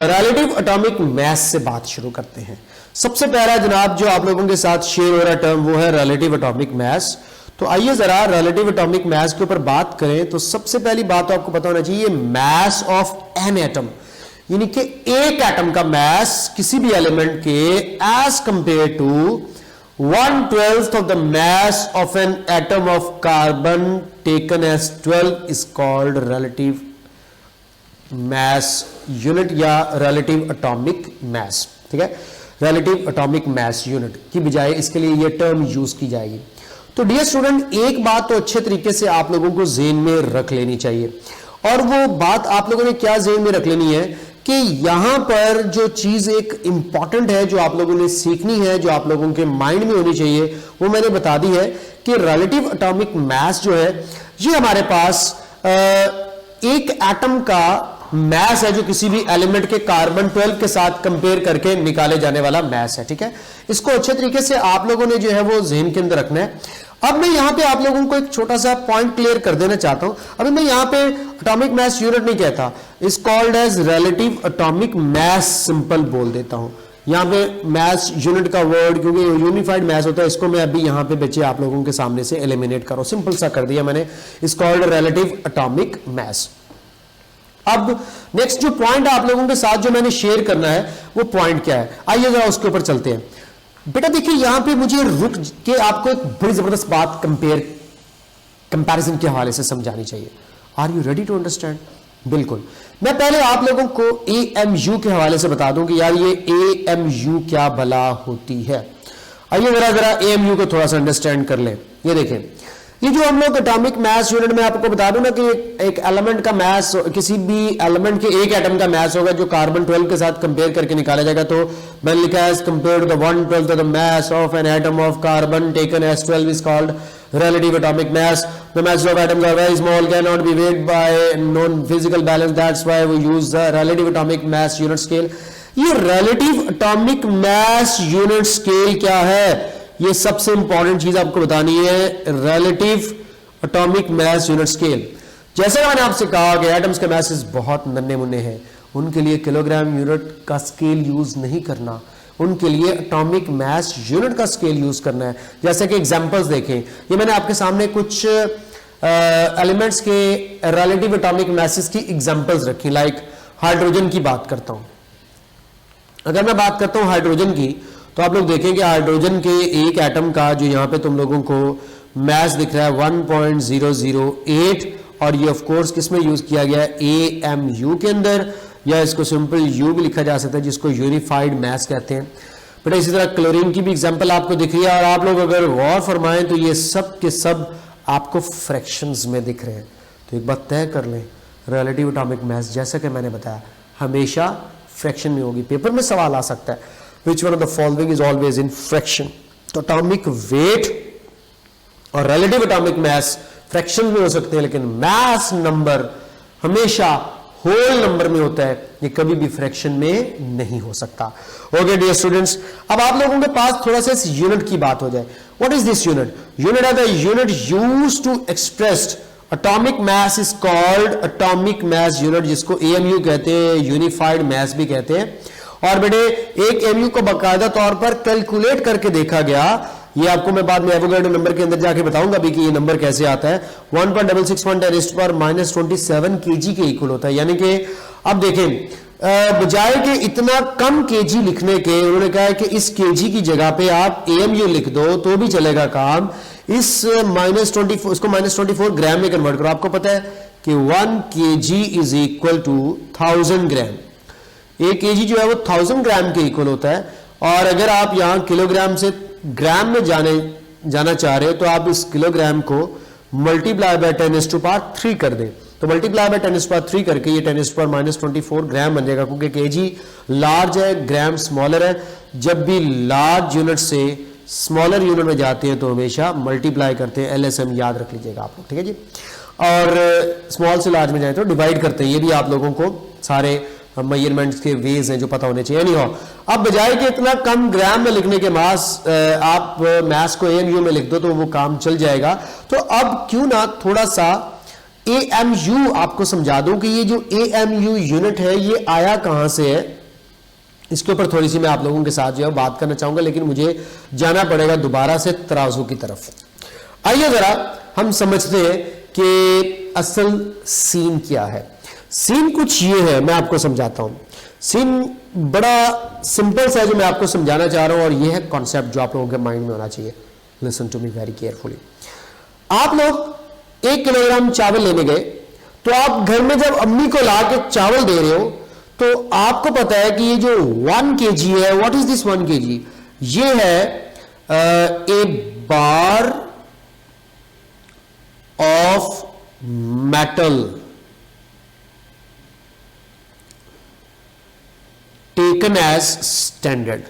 Relative atomic मास से बात शुरू करते हैं। सबसे पहला जनाब जो आप लोगों के साथ शेयर हो रहा टर्म वो है रिलेटिव एटॉमिक मास। तो आइए जरा रिलेटिव एटॉमिक मास के ऊपर बात करें। तो सबसे पहली बात तो आपको पता होना चाहिए मास ऑफ एन एटम, यानी कि एक एटम का मास किसी भी एलिमेंट के as compare to 1/12 of the mass of an atom of carbon taken as 12 is called relative mass unit या रिलेटिव एटॉमिक मास। ठीक है, रिलेटिव एटॉमिक मास यूनिट की बजाय इसके लिए यह टर्म यूज की जाएगी। तो डियर स्टूडेंट, एक बात तो अच्छे तरीके से आप लोगों को जेहन में रख लेनी चाहिए, और वो बात आप लोगों ने क्या जेहन में रख लेनी है कि यहां पर जो चीज एक इंपॉर्टेंट है, जो आप लोगों ने सीखनी है, जो आप लोगों के माइंड में होनी चाहिए, वो मैंने बता दी है कि रिलेटिव एटॉमिक मास जो है ये हमारे पास एक एटम का मास है जो किसी भी एलिमेंट के कार्बन 12 के साथ कंपेयर करके निकाले जाने वाला मास है। ठीक है, इसको अच्छे तरीके से आप लोगों ने जो है वो ज़हन के अंदर रखना है। अब मैं यहां पे आप लोगों को एक छोटा सा पॉइंट क्लियर कर देना चाहता हूं। अभी मैं यहां पे एटॉमिक मास यूनिट नहीं कहता, is called as relative atomic mass, simple बोल देता हूं। यहां पे मास यूनिट का वर्ड, क्योंकि यूनिफाइड मास होता है, इसको मैं अभी यहां पे बच्चे आप लोगों के सामने से एलिमिनेट करो, सिंपल सा कर दिया मैंने, इज कॉल्ड रिलेटिव एटॉमिक मास। अब नेक्स्ट जो पॉइंट आप लोगों के साथ जो मैंने शेयर करना है वो पॉइंट क्या है, आइए जरा उसके ऊपर चलते हैं। बेटा देखिए, यहां पे मुझे रुक के आपको एक बड़ी जबरदस्त बात कंपैरिजन के हवाले से समझानी चाहिए। Are you ready to understand? बिल्कुल। मैं पहले आप लोगों को AMU के हवाले से बता दूं कि यार ये AMU क्या भला होती है। आइए जरा AMU को थोड़ा सा अंडरस्टैंड कर लें। ये देखें, ये जो हम लोग एटॉमिक मास यूनिट में आपको बता दूं ना कि एक एलिमेंट का मास, किसी भी एलिमेंट के एक एटम का मास होगा जो कार्बन 12 के साथ कंपेयर करके निकाला जाएगा। तो मैंने लिखा है compare to the 1/12 of the mass of an atom of carbon taken as 12 is called relative atomic mass. The masses of atoms are very small, cannot be weighed by non-physical balance. That's why we use the relative atomic mass unit scale. ये relative atomic mass unit scale क्या है? ये सबसे important चीज आपको बतानी है, relative atomic mass unit scale. जैसे मैंने आपसे कहा कि एटम्स के मासेस बहुत नन्हे मुन्ने हैं, उनके लिए किलोग्राम यूनिट का स्केल यूज नहीं करना, उनके लिए एटॉमिक मास यूनिट का स्केल यूज करना है। जैसे कि एग्जांपल्स देखें, ये मैंने आपके सामने कुछ एलिमेंट्स के रिलेटिव एटॉमिक मासेस की एग्जांपल्स रखी। लाइक हाइड्रोजन की बात करता हूं। अगर मैं बात करता हूं हाइड्रोजन की, तो आप लोग देखें कि हाइड्रोजन के एक एटम का जो यहां पे तुम लोगों को मास दिख रहा है 1.008, और ये ऑफ कोर्स किस में यूज किया गया है, AMU के अंदर, या इसको सिंपल U भी लिखा जा सकता है, जिसको यूनिफाइड मास कहते हैं। बेटा इसी तरह क्लोरीन की भी एग्जांपल आपको दिख रही है, और आप लोग अगर गौर फरमाएं तो ये सब के सब आपको फ्रैक्शंस में दिख रहे हैं। तो एक बात तय कर लें, रिलेटिव एटॉमिक मास जैसा कि मैंने बताया हमेशा फ्रैक्शन में होगी। पेपर में सवाल आ सकता है, which one of the following is always in fraction? तो एटॉमिक वेट और रिलेटिव एटॉमिक मास फ्रैक्शन में हो सकते हैं, लेकिन मास नंबर हमेशा होल नंबर में होता है, ये कभी भी फ्रैक्शन में नहीं हो सकता। ओके डियर स्टूडेंट्स, अब आप लोगों के पास थोड़ा सा इस यूनिट की बात हो जाए। What is this unit? Unit है the unit used to express atomic mass is called atomic mass unit, जिसको AMU कहते हैं, यूनिफाइड मास भी कहते हैं। और बेटे एक AMU को बाकायदा तौर पर कैलकुलेट करके देखा गया, ये आपको मैं बाद में एवोगैड्रो नंबर के अंदर जाके बताऊंगा भी कि ये नंबर कैसे आता है। 1.661 10 -27 kg के इक्वल होता है। यानी कि अब देखें, बजाय के इतना कम kg लिखने के, उन्होंने कहा है कि इस kg की जगह पे आप AMU लिख दो तो भी चलेगा काम। इस -24 इसको -24 ग्राम में कन्वर्ट करो। आपको पता है कि 1 kg इज इक्वल टू 1000 ग्राम। एक kg जो है वो 1000 ग्राम के इक्वल होता है। और अगर आप यहां किलोग्राम से ग्राम में जाना चाह रहे हो तो आप इस किलोग्राम को मल्टीप्लाई बाय 10⁻³ कर दें। तो मल्टीप्लाई बाय 10⁻³ करके ये 10⁻⁻24 ग्राम बन जाएगा, क्योंकि kg लार्ज है, ग्राम स्मॉलर है। जब भी लार्ज यूनिट से स्मॉलर यूनिट में जाते हैं तो हमेशा मल्टीप्लाई करते हैं, LSM याद रख लीजिएगा आप लोग, ठीक है जी। और स्मॉल से लार्ज में जाए तो डिवाइड करते हैं। ये भी आप लोगों को सारे मेजरमेंट्स के वेज हैं जो पता होने चाहिए। नहीं हो, अब बजाय कि इतना कम ग्राम में लिखने के आप मास को AMU में लिख दो तो वो काम चल जाएगा। तो अब क्यों ना थोड़ा सा AMU आपको समझा दूं कि ये जो AMU यूनिट है ये आया कहां से है, इसके ऊपर थोड़ी सी मैं आप लोगों के साथ जो है बात करना चाहूंगा, लेकिन मुझे जाना पड़ेगा दोबारा से तराजू की तरफ। आइए जरा हम समझते हैं कि असल सीन क्या है। सीन कुछ ये है, मैं आपको समझाता हूं। सीन बड़ा सिंपल सा है जो मैं आपको समझाना चाह रहा हूं, और ये है कॉन्सेप्ट जो आप लोगों के माइंड में होना चाहिए। Listen to me very carefully. आप लोग 1 किलोग्राम चावल लेने गए, तो आप घर में जब अम्मी को ला के चावल दे रहे हो तो आपको पता है कि ये जो 1 kg है, व्हाट इज दिस 1 kg? ये है a bar of metal taken as standard.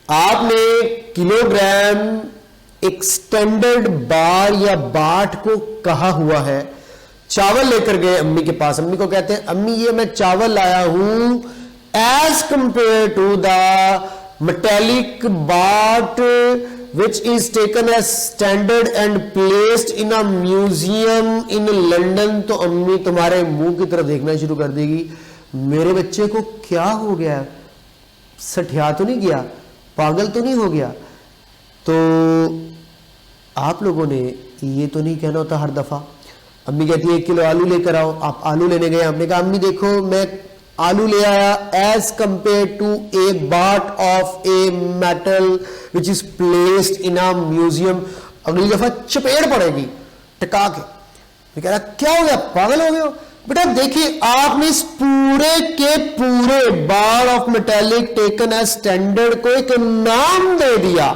आपने किलोग्राम एक स्टैंडर्ड बार या बाट को कहा हुआ है, चावल लेकर गए अम्मी के पास, अम्मी को कहते हैं अम्मी ये मैं चावल लाया हूं as compare to the metallic बाट which is taken as standard and placed in a museum in London। तो अम्मी तुम्हारे मुंह की तरफ देखना शुरू कर देगी, मेरे बच्चे को क्या हो गया, सठिया तो नहीं गया, पागल तो नहीं हो गया। तो आप लोगों ने ये तो नहीं कहना होता हर दफा। अम्मी कहती है 1 किलो आलू लेकर आओ, आप आलू लेने गए, आपने कहा अम्मी देखो मैं आलू ले आया एज कंपेयर टू ए बाट of a metal which is placed in a museum. अगली दफा चपेड़ पड़ेगी टका के। मैं कह रहा क्या हो गया, पागल हो गए हो बेटा? देखिए आपने इस पूरे के पूरे bar of metallic taken as standard को एक नाम दे दिया।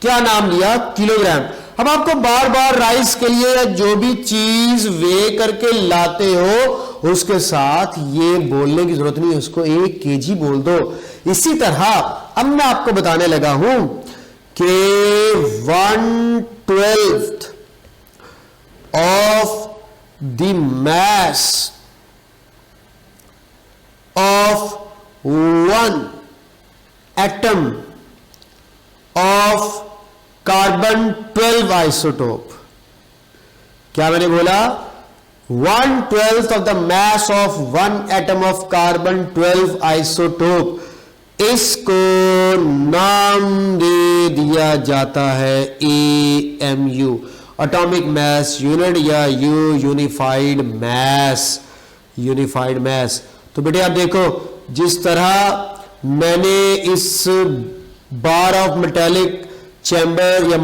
क्या नाम लिया? किलोग्राम। अब आपको बार बार राइस के लिए या जो भी चीज वे करके लाते हो उसके साथ ये बोलने की जरूरत नहीं, उसको 1 kg बोल दो। इसी तरह अब मैं आपको बताने लगा हूं कि 1/12 of the mass of 1 atom of carbon 12 isotope. क्या मैंने बोला? 1/12 of the mass of 1 atom of carbon 12 isotope. इसको नाम दे दिया जाता है AMU, एटॉमिक मैस यूनिट, या यूनिफाइड मैस, यूनिफाइड मैस। तो बेटे आप देखो, जिस तरह मैंने इस बार ऑफ मेटेलिक चैम्बर या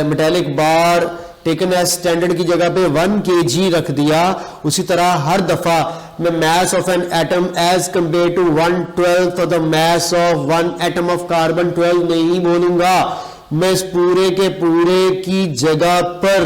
मेटेलिक बार टेकन एज स्टैंडर्ड की जगह पे 1 kg रख दिया, उसी तरह हर दफा मैं mass of an atom as compare to 1/12 of the mass of 1 atom of carbon 12 नहीं बोलूंगा। मैं इस पूरे के पूरे की जगह पर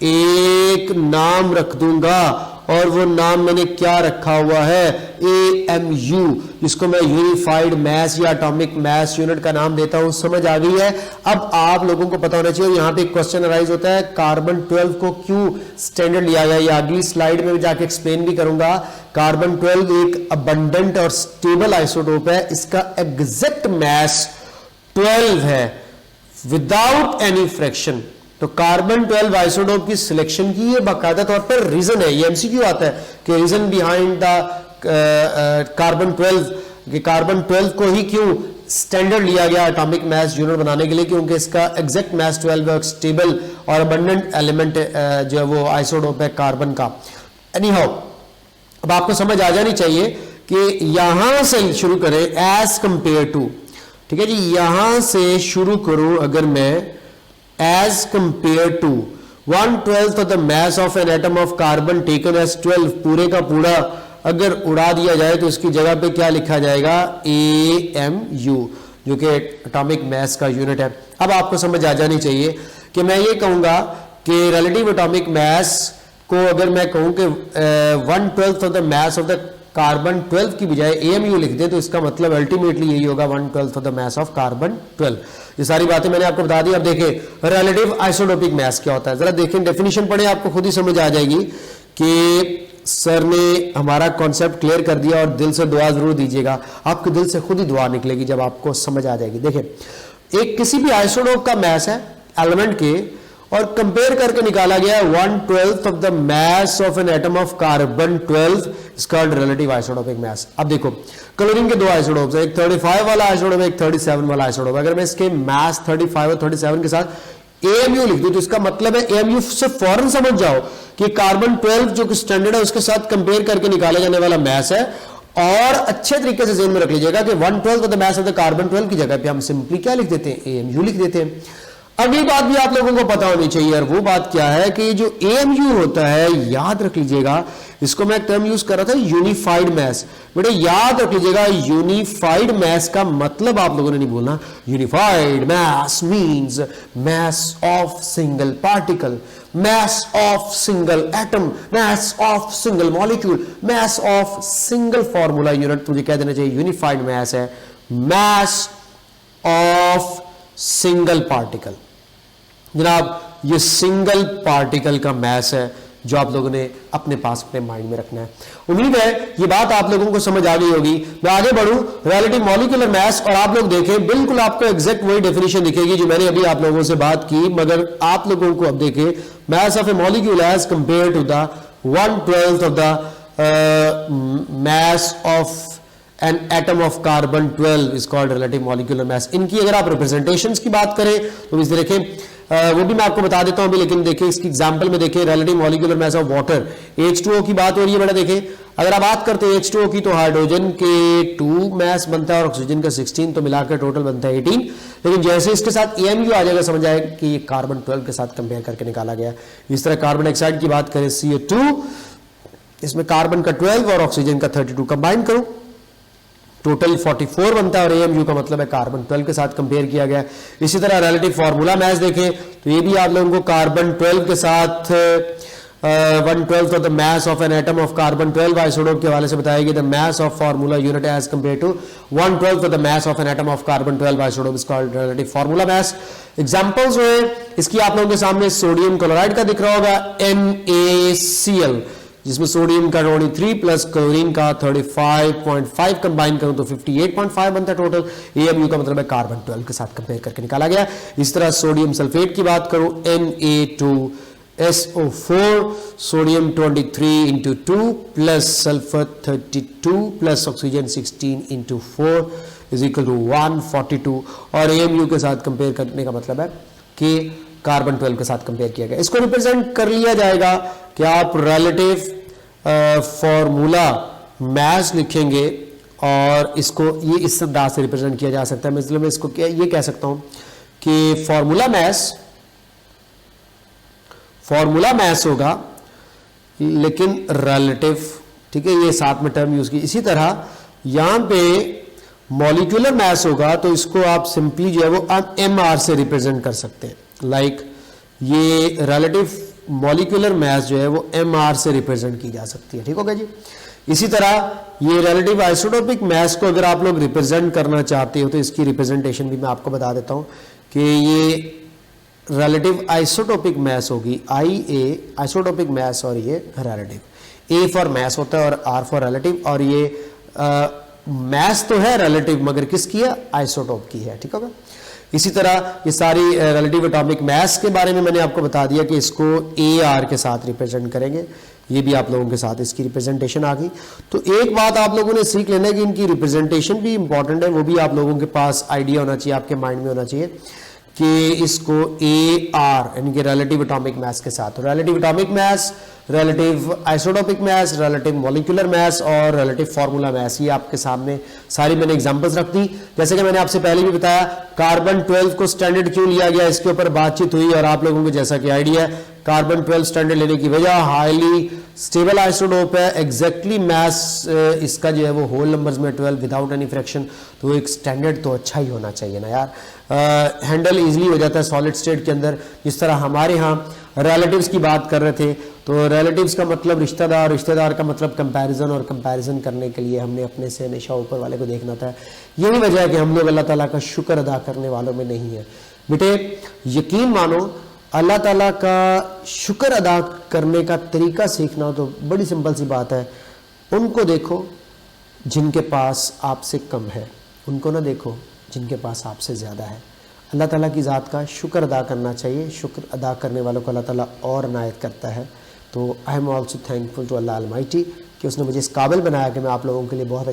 एक नाम रख दूंगा, और वो नाम मैंने क्या रखा हुआ है? AMU, जिसको मैं यूनिफाइड मैस या एटॉमिक मैस यूनिट का नाम देता हूं। समझ आ गई है? अब आप लोगों को पता होना चाहिए। यहां पे एक क्वेश्चन अराइज होता है, कार्बन 12 को क्यों स्टैंडर्ड लिया गया? ये अगली स्लाइड में जाके एक्सप्लेन भी करूंगा। कार्बन 12 एक अबंडेंट और स्टेबल आइसोटोप है, इसका एग्जैक्ट मैस 12 है विदाउट एनी फ्रैक्शन। तो कार्बन 12 आइसोटोप की सिलेक्शन की ये बाकायदा तौर पर रीजन है, ये एमसीक्यू आता है कि रीजन बिहाइंड द कार्बन 12, कि कार्बन 12 को ही क्यों स्टैंडर्ड लिया गया एटॉमिक मैस यूनिट बनाने के लिए, क्योंकि इसका एग्जैक्ट मैस 12 है, स्टेबल और अबंडेंट एलिमेंट जो है वो आइसोटोप है कार्बन का। एनी हाउ, अब आपको समझ आ जानी चाहिए कि यहां से शुरू करें एज कंपेयर टू, ठीक है जी, यहां से शुरू करूं अगर मैं as compared to 1/12 of the mass of an atom of carbon taken as 12, पूरे का पूरा अगर उड़ा दिया जाए तो इसकी जगह पे क्या लिखा जाएगा? AMU, जो कि एटॉमिक मैस का यूनिट है। अब आपको समझ आ जानी चाहिए कि मैं ये कहूंगा कि रिलेटिव एटॉमिक मैस को अगर मैं कहूं कि 1/12 of the mass of the carbon 12 की बजाय AMU लिख दें, तो इसका मतलब अल्टीमेटली यही होगा 1/12 of the mass of carbon 12। ये सारी बातें मैंने आपको बता दी। अब देखें रिलेटिव आइसोटोपिक मैस क्या होता है, जरा देखें, डेफिनेशन पढ़े, आपको खुद ही समझ आ जाएगी कि सर ने हमारा कॉन्सेप्ट क्लियर कर दिया। और दिल से दुआ जरूर दीजिएगा, आपके दिल से खुद ही दुआ निकलेगी जब आपको समझ आ जाएगी। देखें, एक किसी भी आइसोटोप का मास है एलिमेंट के, और कंपेयर करके निकाला गया 1/12 of the mass of an atom of carbon 12 is called relative isotopic mass. अब देखो क्लोरीन के दो आइसोटोप्स है, एक 35 वाला आइसोटोप है, एक 37 वाला आइसोटोप। अगर मैं इसके मास 35 और 37 के साथ AMU लिख दूं तो इसका मतलब है AMU से फौरन समझ जाओ कि कार्बन 12 जो कि स्टैंडर्ड है उसके साथ कंपेयर करके निकाला जाने वाला मास है। और अच्छे तरीके से ज़हन में रख लीजिएगा कि 1/12 of the mass of the carbon 12 की जगह पे हम सिंपली क्या लिख देते हैं, AMU लिख देते हैं। अगली बात भी आप लोगों को पता होनी चाहिए, और वो बात क्या है कि जो AMU होता है, याद रख लीजिएगा, इसको मैं टर्म यूज कर रहा था यूनिफाइड मैस। बेटे याद रख लीजिएगा, यूनिफाइड मैस का मतलब आप लोगों ने नहीं बोलना। Unified mass means mass of single particle, mass of single atom, mass of single molecule, mass of single formula unit. तुझे कह देना चाहिए यूनिफाइड मैस है मैस ऑफ सिंगल पार्टिकल। जनाब ये सिंगल पार्टिकल का मैस है जो आप लोगों ने अपने पास अपने माइंड में रखना है। उम्मीद है ये बात आप लोगों को समझ आ गई होगी। मैं आगे बढ़ूं, रिलेटिव मॉलिक्यूलर मैस, और आप लोग देखें बिल्कुल आपको एग्जैक्ट वही डेफिनेशन दिखेगी जो मैंने अभी आप लोगों से बात की, मगर आप लोगों को अब देखें mass of a molecule as compare to the 1/12 of the mass of an atom of carbon 12 is called relative molecular mass. इनकी अगर आप रिप्रेजेंटेशंस की बात करें तो इस देखें, वो भी मैं आपको बता देता हूं अभी, लेकिन देखिए इसकी एग्जांपल में देखिए relative molecular mass of water, H2O की बात हो रही है बेटा। देखिए अगर आप बात करते हैं H2O की तो हाइड्रोजन के 2 मैस बनता है और ऑक्सीजन का 16, तो मिलाकर टोटल बनता है 18। लेकिन जैसे इसके साथ AMU आ जाएगा समझ आएगा कि ये कार्बन 12 के साथ कंपेयर करके निकाला गया। इस तरह कार्बन डाइऑक्साइड की बात करें CO2, इसमें कार्बन का 12 और ऑक्सीजन का 32 कंबाइन करो, टोटल 44 बनता है, और AMU का मतलब है कार्बन 12 के साथ कंपेयर किया गया। इसी तरह रिलेटिव फार्मूला मैच देखें तो ये भी आप लोगों को कार्बन 12 के साथ 1/12 of the mass of an atom of carbon 12 isotope के हवाले से बताएगी। The mass of formula unit as compare to 1/12 of the mass of an atom of carbon 12 isotope is called relative formula mass. Examples जो है इसकी आप लोगों के सामने सोडियम क्लोराइड का दिख रहा होगा NaCl, जिसमें सोडियम का 23 प्लस क्लोरीन का 35.5 कंबाइन करूं तो 58.5 बनता है टोटल। AMU का मतलब है कार्बन 12 के साथ कंपेयर करके निकाला गया। इस तरह सोडियम सल्फेट की बात करूं Na2SO4, sodium 23 into 2 plus sulphur 32 plus oxygen 16 into 4 is equal to 142, और AMU के साथ कंपेयर करने का मतलब है कि कार्बन 12 के साथ कंपेयर किया गया। इसको रिप्रेजेंट कर लिया जाएगा कि आप रिलेटिव फॉर्मूला मैस लिखेंगे, और इसको ये इस अंदाज से रिप्रेजेंट किया जा सकता है। मतलब इसको क्या ये कह सकता हूं कि फॉर्मूला मैस होगा लेकिन रिलेटिव, ठीक है, ये साथ में टर्म यूज की। इसी तरह यहां पे मॉलिक्यूलर मैस होगा तो इसको आप सिंपली जो है वो MR से रिप्रेजेंट कर सकते हैं। लाइक ये रिलेटिव मॉलिक्यूलर मैस जो है वो MR से रिप्रेजेंट की जा सकती है। ठीक हो गया जी। इसी तरह ये रिलेटिव आइसोटोपिक मैस को अगर आप लोग रिप्रेजेंट करना चाहते हो तो इसकी रिप्रेजेंटेशन भी मैं आपको बता देता हूं कि ये रिलेटिव आइसोटोपिक मैस होगी IA आइसोटोपिक मैस, और ये रिलेटिव A फॉर मैस होता है और R फॉर रिलेटिव, और ये मैस तो है रिलेटिव मगर किसकी है, आइसोटोप की है। ठीक होगा। इसी तरह ये सारी रिलेटिव एटॉमिक मास के बारे में मैंने आपको बता दिया कि इसको AR के साथ रिप्रेजेंट करेंगे। ये भी आप लोगों के साथ इसकी रिप्रेजेंटेशन आ गई। तो एक बात आप लोगों ने सीख लेना है कि इनकी रिप्रेजेंटेशन भी इंपॉर्टेंट है, वो भी आप लोगों के पास आइडिया होना चाहिए, आपके माइंड में होना चाहिए कि इसको AR यानी कि रिलेटिव एटॉमिक मास के साथ, रिलेटिव एटॉमिक मास, relative isotopic mass, relative molecular mass और रिलेटिव फार्मूला मास, ये आपके सामने सारी मैंने एग्जांपल्स रख दी। जैसे कि मैंने आपसे पहले भी बताया कार्बन 12 को स्टैंडर्ड क्यों लिया गया, इसके ऊपर बातचीत हुई, और आप लोगों को जैसा कि आइडिया है कार्बन 12 स्टैंडर्ड लेने की वजह हाईली स्टेबल आइसोटोप है, एग्जैक्टली मास इसका जो है वो होल नंबर्स में 12 विदाउट एनी फ्रैक्शन, तो एक स्टैंडर्ड तो अच्छा ही होना चाहिए ना यार, हैंडल इजीली हो जाता है सॉलिड स्टेट के अंदर। जिस तरह हमारे यहाँ रिलेटिव्स की बात कर रहे थे, तो रिलेटिव्स का मतलब रिश्तेदार, रिश्तेदार का मतलब कंपैरिजन, और कंपैरिजन करने के लिए हमने अपने से हमेशा ऊपर वाले को देखना था। यही वजह है कि हम लोग अल्लाह ताला का शुक्र अदा करने वालों में नहीं है। बेटे यकीन मानो, अल्लाह ताला का शुक्र अदा करने का तरीका सीखना हो तो बड़ी सिंपल सी बात है, उनको देखो जिनके पास आपसे कम है, उनको ना देखो जिनके पास आपसे ज़्यादा है। अल्लाह ताला की ज़ात का शुक्र अदा करना चाहिए। शुक्र अदा करने वालों को अल्लाह ताला और इनायत करता है। तो I am also thankful to Allah Almighty कि उसने मुझे इस काबिल बनाया कि मैं आप लोगों के लिए बहुत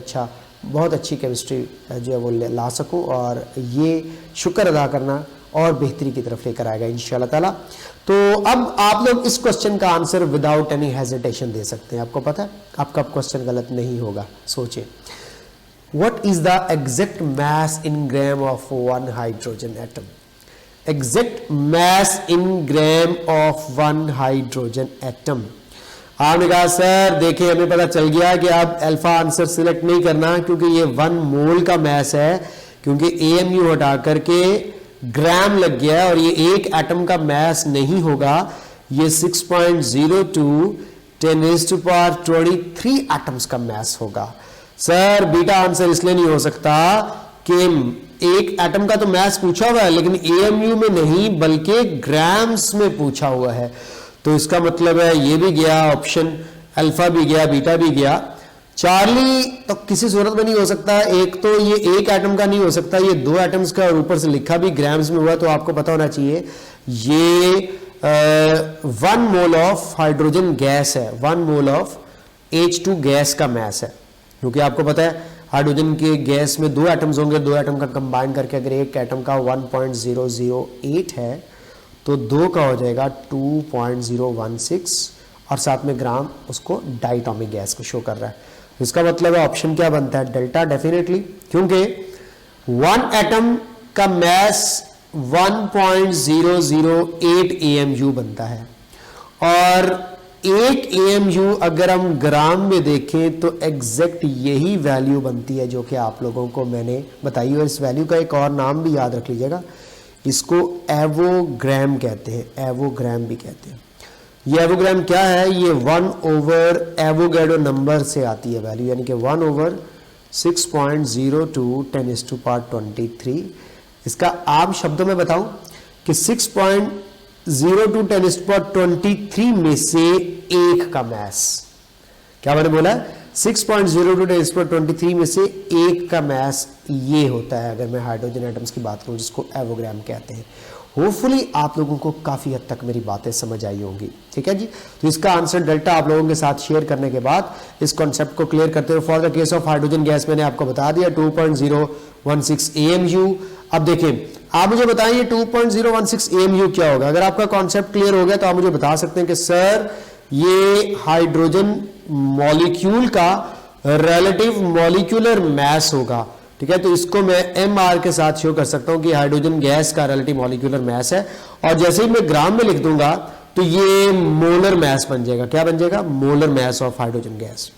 अच्छी केमिस्ट्री जो है वो ला सकूं, और ये शुक्र अदा करना और बेहतरी की तरफ लेकर आएगा इंशाअल्लाह ताला। तो अब आप लोग इस क्वेश्चन का आंसर विदाउट एनी हेजिटेशन दे सकते हैं। आपको पता है आपका क्वेश्चन गलत नहीं होगा। सोचिए, what is the exact mass in gram of one hydrogen atom? Exact mass in gram of one hydrogen atom. आपने कहा सर देखिए हमें पता चल गया कि आप अल्फा आंसर सिलेक्ट नहीं करना क्योंकि ये 1 मोल का मास है, क्योंकि AMU हटा करके ग्राम लग गया और ये एक एटम का मास नहीं होगा, ये 6.02 10⁻23 एटम्स का मास होगा। सर बीटा आंसर इसलिए नहीं हो सकता कि एक एटम का तो मास पूछा हुआ है लेकिन AMU में नहीं बल्कि ग्राम्स में पूछा हुआ है। तो इसका मतलब है ये भी गया ऑप्शन, अल्फा भी गया, बीटा भी गया। चार्ली तो किसी सूरत में नहीं हो सकता। एक तो ये एक एटम का नहीं हो सकता, ये 2 एटम्स का, और ऊपर से लिखा भी ग्राम्स में हुआ। तो आपको पता होना चाहिए ये 1 मोल ऑफ हाइड्रोजन गैस है, 1 मोल ऑफ H2 गैस का मास है। क्योंकि आपको पता है हाइड्रोजन के गैस में 2 एटम्स होंगे, 2 एटम का कंबाइन करके अगर एक एटम का 1.008 है तो 2 का हो जाएगा 2.016 और साथ में ग्राम उसको डाइटोमिक गैस को शो कर रहा है। इसका मतलब है ऑप्शन क्या बनता है? डेल्टा डेफिनेटली, क्योंकि 1 एटम का मास 1.008 AMU बनता है और एक AMU अगर हम ग्राम में देखें तो एग्जैक्ट यही वैल्यू बनती है जो कि आप लोगों को मैंने बताई। और इस वैल्यू का एक और नाम भी याद रख लीजिएगा, इसको एवोग्राम कहते हैं, एवोग्राम भी कहते हैं। ये एवोग्राम क्या है? ये 1 एवोगैड्रो नंबर से आती है वैल्यू, यानी कि 1/6.02 10⁻23। इसका आम शब्दों में बताऊं कि 6.02 10⁻23 में से एक का मास, क्या मैंने बोला? 6.02 10⁻23 में से एक का मास ये होता है अगर मैं हाइड्रोजन एटम्स की बात करूं, जिसको एवोग्राम कहते हैं। होपफुली आप लोगों को काफी हद तक मेरी बातें समझ आई होंगी। ठीक है जी, तो इसका आंसर डेल्टा आप लोगों के साथ शेयर करने के बाद इस कॉन्सेप्ट को क्लियर करते हुए for the case of hydrogen gas मैंने आपको बता दिया 2.016 AMU। अब देखें आप मुझे बताइए 2.016 AMU क्या होगा? अगर आपका कॉन्सेप्ट क्लियर हो गया तो आप मुझे बता सकते हैं कि सर ये हाइड्रोजन मॉलिक्यूल का रिलेटिव मॉलिक्यूलर मास होगा। ठीक है, तो इसको मैं MR के साथ शो कर सकता हूं कि हाइड्रोजन गैस का रिलेटिव मॉलिक्यूलर मास है, और जैसे ही मैं ग्राम में लिख दूंगा तो ये मोलर मास बन जाएगा। क्या बन जाएगा? Molar mass of hydrogen gas,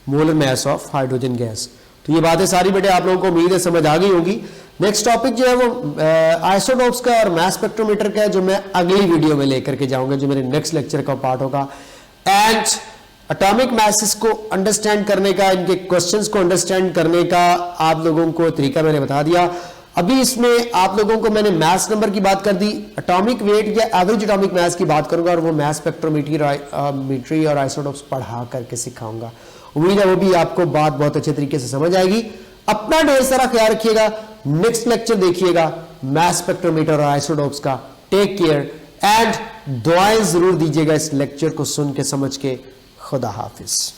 molar mass of hydrogen gas. तो ये बातें सारी बेटे आप लोगों को उम्मीद है समझ आ गई होगी। नेक्स्ट टॉपिक जो है वो आइसोटोप्स का और मास स्पेक्ट्रोमीटर का है, जो मैं अगली वीडियो में लेकर के जाऊंगा, जो मेरे नेक्स्ट लेक्चर का पार्ट होगा। एंड एटॉमिक मासेस को अंडरस्टैंड करने का, इनके क्वेश्चंस को अंडरस्टैंड करने का आप लोगों को तरीका मैंने बता दिया। अभी इसमें आप लोगों को मैंने मास नंबर की बात कर दी, एटॉमिक वेट या एवरेज एटॉमिक मास की बात करूंगा, और वो मास स्पेक्ट्रोमीट्री और आइसोटोप्स पढ़ा करके सिखाऊंगा। उम्मीद है वो भी आपको बात बहुत अच्छे तरीके से समझ आएगी। अपना ढेर सारा ख्याल रखिएगा। नेक्स्ट लेक्चर देखिएगा मास स्पेक्ट्रोमीटर और आइसोटोप्स का। टेक केयर एंड दुआएं जरूर दीजिएगा इस लेक्चर को सुन के समझ के। खुदा हाफिज।